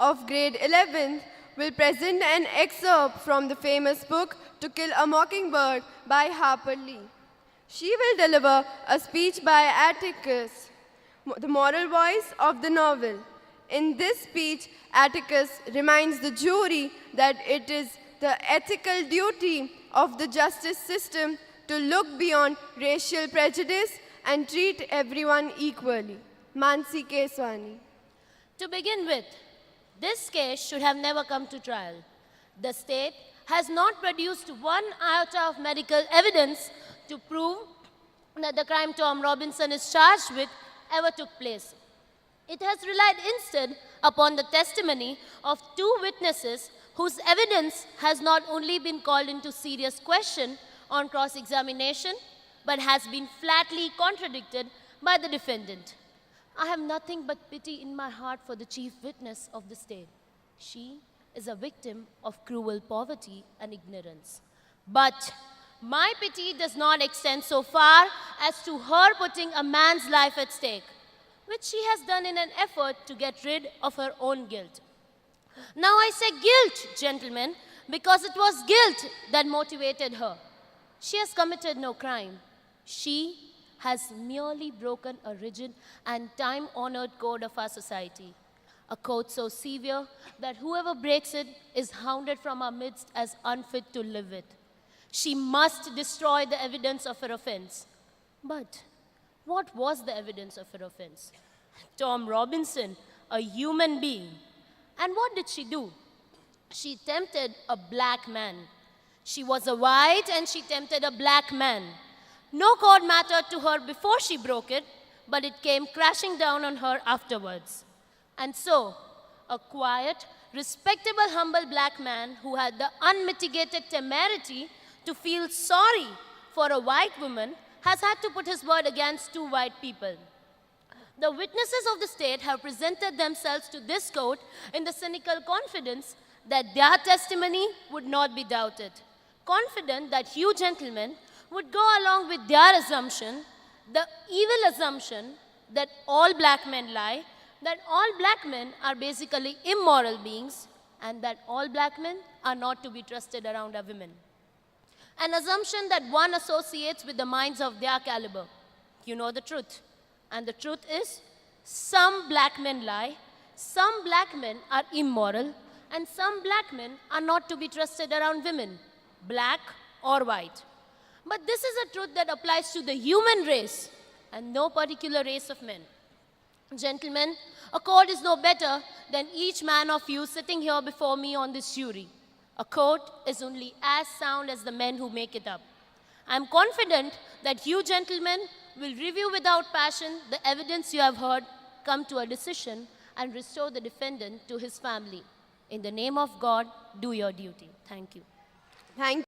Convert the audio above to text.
of grade 11th will present an excerpt from the famous book To Kill a Mockingbird by Harper Lee. She will deliver a speech by Atticus, the moral voice of the novel. In this speech, Atticus reminds the jury that it is the ethical duty of the justice system to look beyond racial prejudice and treat everyone equally. Mansi Keswani. To begin with, this case should have never come to trial. The state has not produced one iota of medical evidence to prove that the crime Tom Robinson is charged with ever took place. It has relied instead upon the testimony of two witnesses whose evidence has not only been called into serious question on cross-examination, but has been flatly contradicted by the defendant. I have nothing but pity in my heart for the chief witness of the state. She is a victim of cruel poverty and ignorance. But my pity does not extend so far as to her putting a man's life at stake, which she has done in an effort to get rid of her own guilt. Now I say guilt, gentlemen, because it was guilt that motivated her. She has committed no crime. She has merely broken a rigid and time-honored code of our society, a code so severe that whoever breaks it is hounded from our midst as unfit to live with. She must destroy the evidence of her offense. But what was the evidence of her offense? Tom Robinson, a human being. And what did she do? She tempted a black man. She was a white and she tempted a black man. No code mattered to her before she broke it, but it came crashing down on her afterwards. And so, a quiet, respectable, humble black man who had the unmitigated temerity to feel sorry for a white woman has had to put his word against two white people. The witnesses of the state have presented themselves to this court in the cynical confidence that their testimony would not be doubted, confident that you gentlemen would go along with their assumption, the evil assumption that all black men lie, that all black men are basically immoral beings, and that all black men are not to be trusted around our women. An assumption that one associates with the minds of their caliber. You know the truth. And the truth is, some black men lie, some black men are immoral, and some black men are not to be trusted around women, black or white. But this is a truth that applies to the human race and no particular race of men. Gentlemen, a code is no better than each man of you sitting here before me on this jury. A code is only as sound as the men who make it up. I am confident that you gentlemen will review without passion the evidence you have heard, come to a decision, and restore the defendant to his family. In the name of God, do your duty. Thank you. Thank you.